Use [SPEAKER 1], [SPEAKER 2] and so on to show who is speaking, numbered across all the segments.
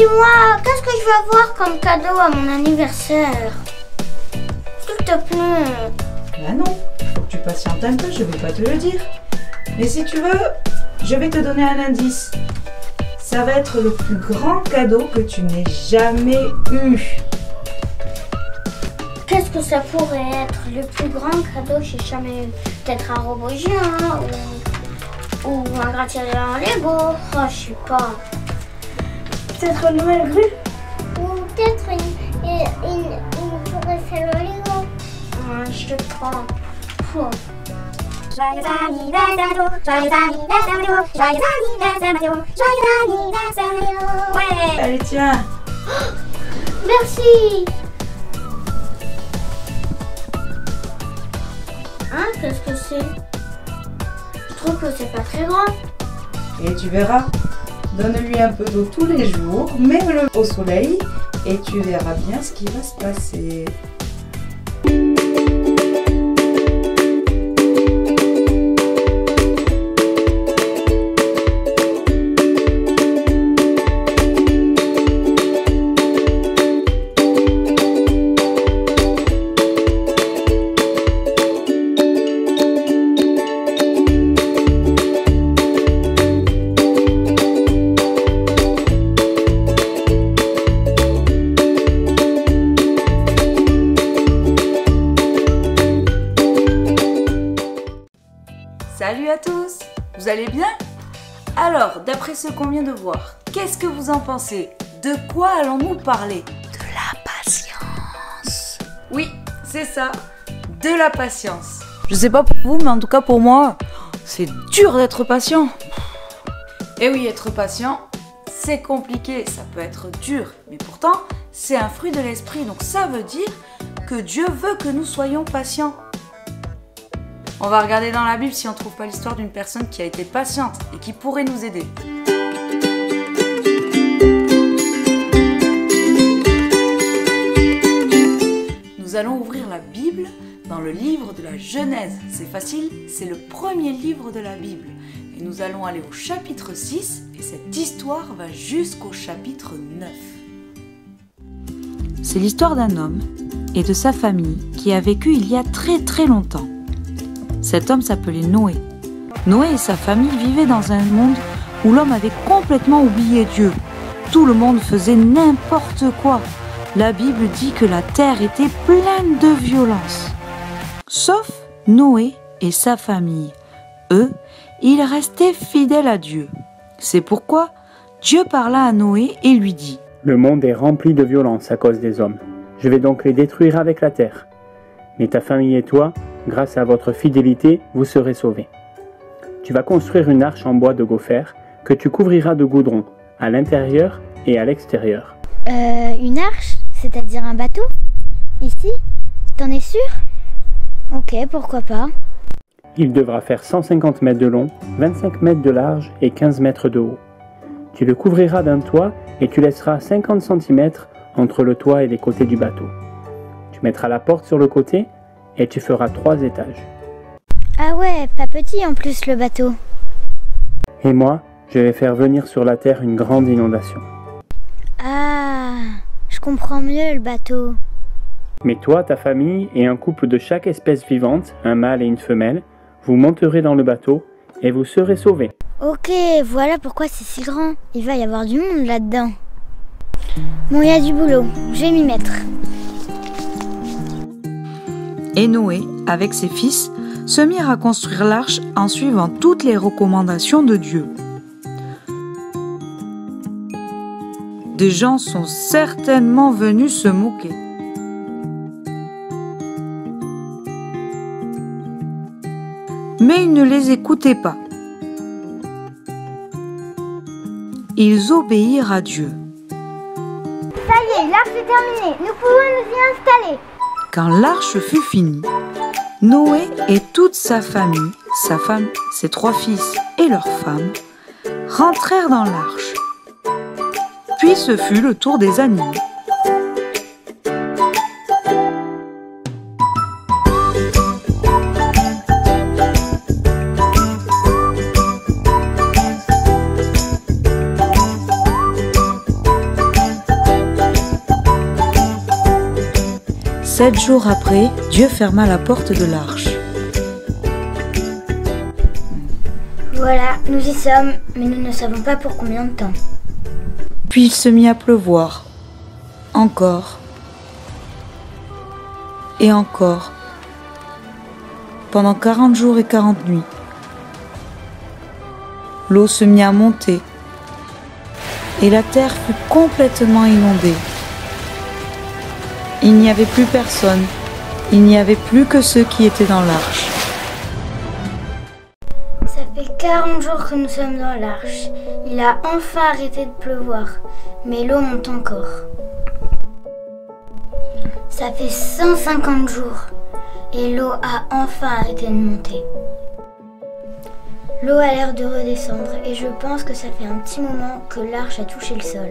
[SPEAKER 1] dis-moi, qu'est-ce que je vais avoir comme cadeau à mon anniversaire? S'il te plaît.
[SPEAKER 2] Ben non, faut que tu patientes un peu, je vais pas te le dire. Mais si tu veux, je vais te donner un indice. Ça va être le plus grand cadeau que tu n'aies jamais eu.
[SPEAKER 1] Qu'est-ce que ça pourrait être le plus grand cadeau que j'ai jamais eu? Peut-être un robot géant ou un gratte-ciel en Lego. Oh, je sais pas.
[SPEAKER 3] Peut-être une nouvelle grue?
[SPEAKER 1] Ou peut-être une tour Eiffel en Lego. Je te crois. Oh.
[SPEAKER 4] Joyeux anniversaire Mathéo, joyeux anniversaire Mathéo, joyeux anniversaire Mathéo, joyeux anniversaire Mathéo. Ouais.
[SPEAKER 2] Allez, tiens.
[SPEAKER 1] Merci. Hein, qu'est-ce que c'est? Je trouve que c'est pas très grand.
[SPEAKER 2] Et tu verras. Donne-lui un peu d'eau tous les jours, mets-le au soleil et tu verras bien ce qui va se passer.
[SPEAKER 5] Salut à tous, vous allez bien? Alors, d'après ce qu'on vient de voir, qu'est-ce que vous en pensez? De quoi allons-nous parler? De la patience. Oui, c'est ça, de la patience. Je sais pas pour vous, mais en tout cas pour moi, c'est dur d'être patient. Et oui, être patient, c'est compliqué, ça peut être dur, mais pourtant, c'est un fruit de l'esprit, donc ça veut dire que Dieu veut que nous soyons patients. On va regarder dans la Bible si on ne trouve pas l'histoire d'une personne qui a été patiente et qui pourrait nous aider. Nous allons ouvrir la Bible dans le livre de la Genèse. C'est facile, c'est le premier livre de la Bible. Et nous allons aller au chapitre 6 et cette histoire va jusqu'au chapitre 9. C'est l'histoire d'un homme et de sa famille qui a vécu il y a très longtemps. Cet homme s'appelait Noé. Noé et sa famille vivaient dans un monde où l'homme avait complètement oublié Dieu. Tout le monde faisait n'importe quoi. La Bible dit que la terre était pleine de violence. Sauf Noé et sa famille. Eux, ils restaient fidèles à Dieu. C'est pourquoi Dieu parla à Noé et lui dit :
[SPEAKER 6] Le monde est rempli de violence à cause des hommes. Je vais donc les détruire avec la terre. Mais ta famille et toi, grâce à votre fidélité, vous serez sauvés. Tu vas construire une arche en bois de gopher que tu couvriras de goudron, à l'intérieur et à l'extérieur.
[SPEAKER 1] Une arche? C'est-à-dire un bateau? Ici? T'en es sûr? Ok, pourquoi pas.
[SPEAKER 6] Il devra faire 150 mètres de long, 25 mètres de large et 15 mètres de haut. Tu le couvriras d'un toit et tu laisseras 50 cm entre le toit et les côtés du bateau. Tu mettras la porte sur le côté et tu feras 3 étages.
[SPEAKER 1] Ah ouais, pas petit en plus le bateau.
[SPEAKER 6] Et moi, je vais faire venir sur la terre une grande inondation.
[SPEAKER 1] Ah, je comprends mieux le bateau.
[SPEAKER 6] Mais toi, ta famille et un couple de chaque espèce vivante, un mâle et une femelle, vous monterez dans le bateau et vous serez sauvés.
[SPEAKER 1] Ok, voilà pourquoi c'est si grand. Il va y avoir du monde là-dedans. Bon, il y a du boulot, je vais m'y mettre.
[SPEAKER 5] Et Noé, avec ses fils, se mirent à construire l'arche en suivant toutes les recommandations de Dieu. Des gens sont certainement venus se moquer. Mais ils ne les écoutaient pas. Ils obéirent à Dieu.
[SPEAKER 1] Ça y est, l'arche est terminée, nous pouvons nous y installer.
[SPEAKER 5] Quand l'arche fut finie, Noé et toute sa famille, sa femme, ses 3 fils et leurs femmes, rentrèrent dans l'arche. Puis ce fut le tour des animaux.
[SPEAKER 7] 7 jours après, Dieu ferma la porte de l'arche.
[SPEAKER 1] Voilà, nous y sommes, mais nous ne savons pas pour combien de temps.
[SPEAKER 7] Puis il se mit à pleuvoir. Encore. Et encore. Pendant 40 jours et 40 nuits. L'eau se mit à monter. Et la terre fut complètement inondée. Il n'y avait plus personne. Il n'y avait plus que ceux qui étaient dans l'arche.
[SPEAKER 1] Ça fait 40 jours que nous sommes dans l'arche. Il a enfin arrêté de pleuvoir, mais l'eau monte encore. Ça fait 150 jours et l'eau a enfin arrêté de monter. L'eau a l'air de redescendre et je pense que ça fait un petit moment que l'arche a touché le sol.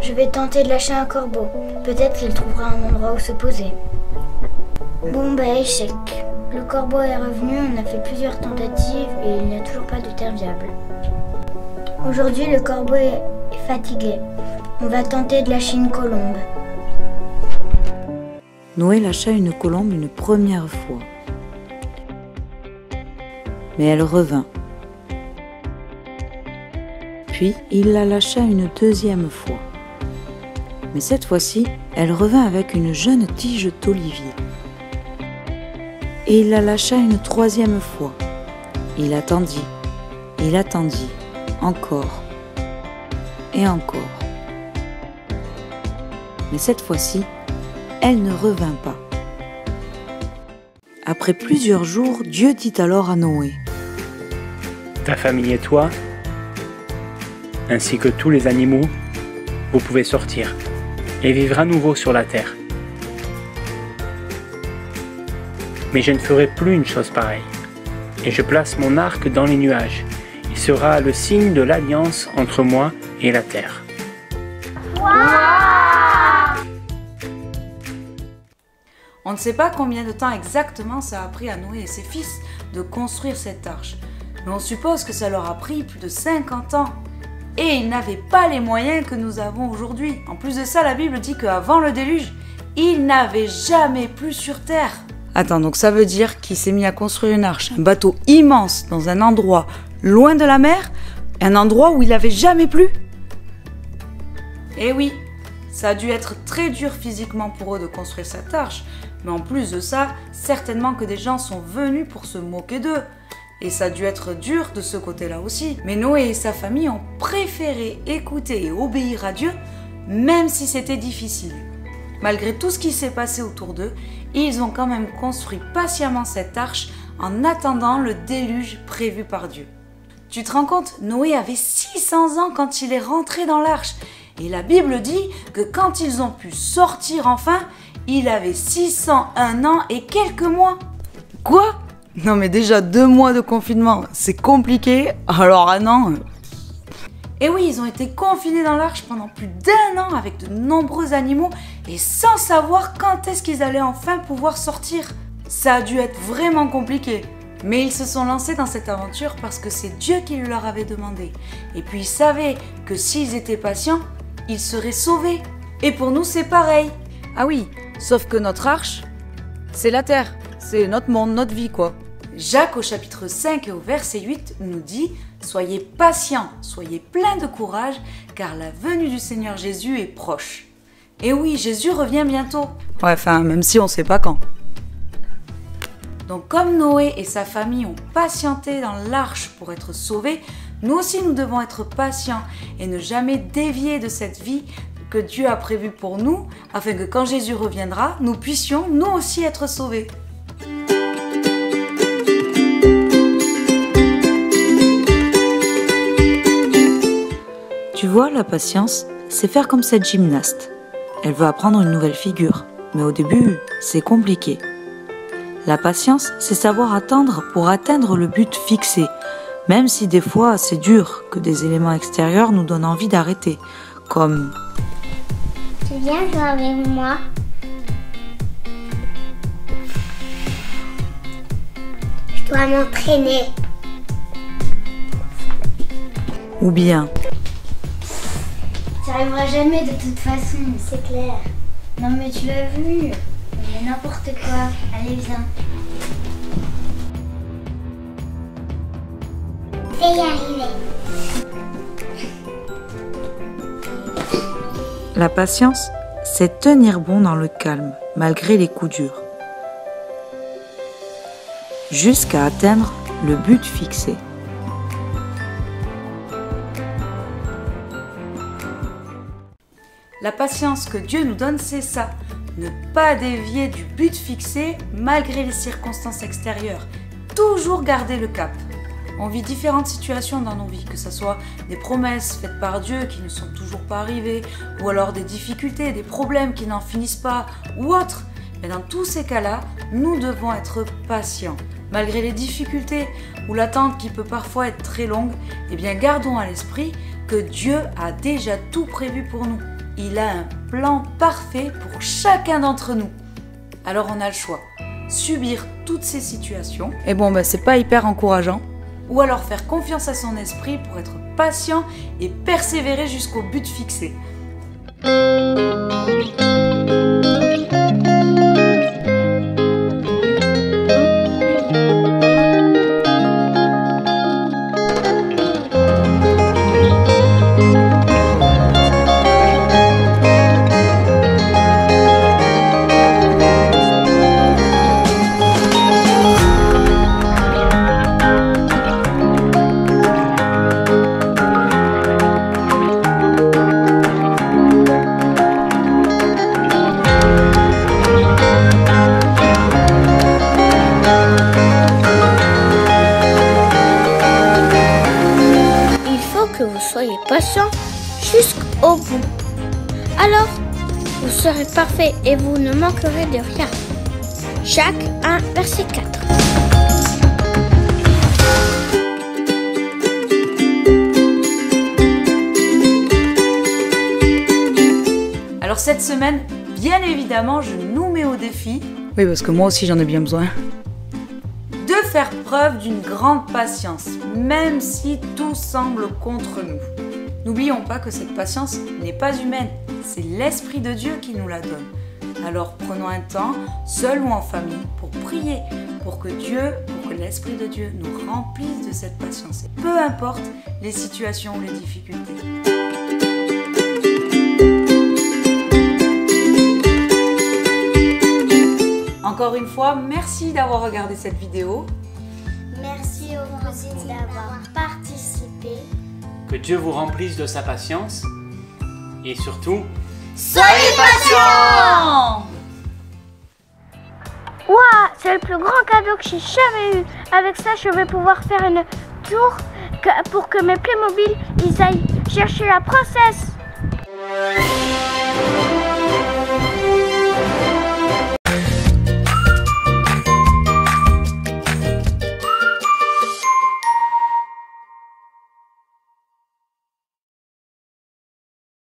[SPEAKER 1] Je vais tenter de lâcher un corbeau. Peut-être qu'il trouvera un endroit où se poser. Bon échec. Le corbeau est revenu, on a fait plusieurs tentatives et il n'y a toujours pas de terre viable. Aujourd'hui, le corbeau est fatigué. On va tenter de lâcher une colombe.
[SPEAKER 7] Noé lâcha une colombe une première fois. Mais elle revint. Puis il la lâcha une deuxième fois. Mais cette fois-ci, elle revint avec une jeune tige d'olivier. Et il la lâcha une troisième fois. Il attendit, encore et encore. Mais cette fois-ci, elle ne revint pas. Après plusieurs jours, Dieu dit alors à Noé:
[SPEAKER 6] Ta famille et toi, ainsi que tous les animaux, vous pouvez sortir et vivre à nouveau sur la terre. Mais je ne ferai plus une chose pareille, et je place mon arc dans les nuages. Il sera le signe de l'alliance entre moi et la terre.
[SPEAKER 5] On ne sait pas combien de temps exactement ça a pris à Noé et ses fils de construire cette arche, mais on suppose que ça leur a pris plus de 50 ans. Et ils n'avaient pas les moyens que nous avons aujourd'hui. En plus de ça, la Bible dit qu'avant le déluge, il n'avait jamais plu sur terre. Attends, donc ça veut dire qu'il s'est mis à construire une arche, un bateau immense dans un endroit loin de la mer, un endroit où il n'avait jamais plu. Eh oui, ça a dû être très dur physiquement pour eux de construire cette arche, mais en plus de ça, certainement que des gens sont venus pour se moquer d'eux. Et ça a dû être dur de ce côté-là aussi. Mais Noé et sa famille ont préféré écouter et obéir à Dieu, même si c'était difficile. Malgré tout ce qui s'est passé autour d'eux, ils ont quand même construit patiemment cette arche en attendant le déluge prévu par Dieu. Tu te rends compte, Noé avait 600 ans quand il est rentré dans l'arche. Et la Bible dit que quand ils ont pu sortir enfin, il avait 601 ans et quelques mois. Quoi ? Non mais déjà 2 mois de confinement, c'est compliqué, alors un an... Et oui, ils ont été confinés dans l'arche pendant plus d'1 an avec de nombreux animaux et sans savoir quand est-ce qu'ils allaient enfin pouvoir sortir. Ça a dû être vraiment compliqué. Mais ils se sont lancés dans cette aventure parce que c'est Dieu qui leur avait demandé. Et puis ils savaient que s'ils étaient patients, ils seraient sauvés. Et pour nous, c'est pareil. Ah oui, sauf que notre arche, c'est la terre. C'est notre monde, notre vie, quoi. Jacques, au chapitre 5 et au verset 8, nous dit « Soyez patients, soyez pleins de courage, car la venue du Seigneur Jésus est proche. » Et oui, Jésus revient bientôt. Ouais, enfin, même si on ne sait pas quand. Donc, comme Noé et sa famille ont patienté dans l'arche pour être sauvés, nous aussi, nous devons être patients et ne jamais dévier de cette vie que Dieu a prévue pour nous, afin que quand Jésus reviendra, nous puissions nous aussi être sauvés.
[SPEAKER 7] Tu vois, la patience, c'est faire comme cette gymnaste. Elle veut apprendre une nouvelle figure, mais au début, c'est compliqué. La patience, c'est savoir attendre pour atteindre le but fixé, même si des fois c'est dur, que des éléments extérieurs nous donnent envie d'arrêter, comme...
[SPEAKER 1] Tu viens jouer avec moi? Je dois m'entraîner.
[SPEAKER 7] Ou bien...
[SPEAKER 1] Ça n'arrivera jamais de toute façon, c'est clair. Non mais tu l'as vu. Mais n'importe quoi. Allez, viens.
[SPEAKER 4] Je vais y arriver.
[SPEAKER 7] La patience, c'est tenir bon dans le calme, malgré les coups durs, jusqu'à atteindre le but fixé.
[SPEAKER 5] La patience que Dieu nous donne, c'est ça. Ne pas dévier du but fixé malgré les circonstances extérieures. Toujours garder le cap. On vit différentes situations dans nos vies, que ce soit des promesses faites par Dieu qui ne sont toujours pas arrivées, ou alors des difficultés, des problèmes qui n'en finissent pas, ou autres. Mais dans tous ces cas-là, nous devons être patients. Malgré les difficultés ou l'attente qui peut parfois être très longue, eh bien gardons à l'esprit que Dieu a déjà tout prévu pour nous. Il a un plan parfait pour chacun d'entre nous. Alors on a le choix. Subir toutes ces situations, et bon c'est pas hyper encourageant, ou alors faire confiance à son esprit pour être patient et persévérer jusqu'au but fixé.
[SPEAKER 3] Soyez patient jusqu'au bout. Alors, vous serez parfait et vous ne manquerez de rien. Jacques 1, verset 4.
[SPEAKER 5] Alors cette semaine, bien évidemment, je nous mets au défi, oui parce que moi aussi j'en ai bien besoin, de faire preuve d'une grande patience, même si tout semble contre nous. N'oublions pas que cette patience n'est pas humaine, c'est l'Esprit de Dieu qui nous la donne. Alors prenons un temps, seul ou en famille, pour prier, pour que l'Esprit de Dieu nous remplisse de cette patience, peu importe les situations ou les difficultés. Encore une fois, merci d'avoir regardé cette vidéo.
[SPEAKER 1] Merci aux cousines d'avoir participé.
[SPEAKER 6] Que Dieu vous remplisse de sa patience et surtout,
[SPEAKER 5] soyez patients!
[SPEAKER 3] Waouh, c'est le plus grand cadeau que j'ai jamais eu. Avec ça, je vais pouvoir faire une tour pour que mes Playmobil ils aillent chercher la princesse.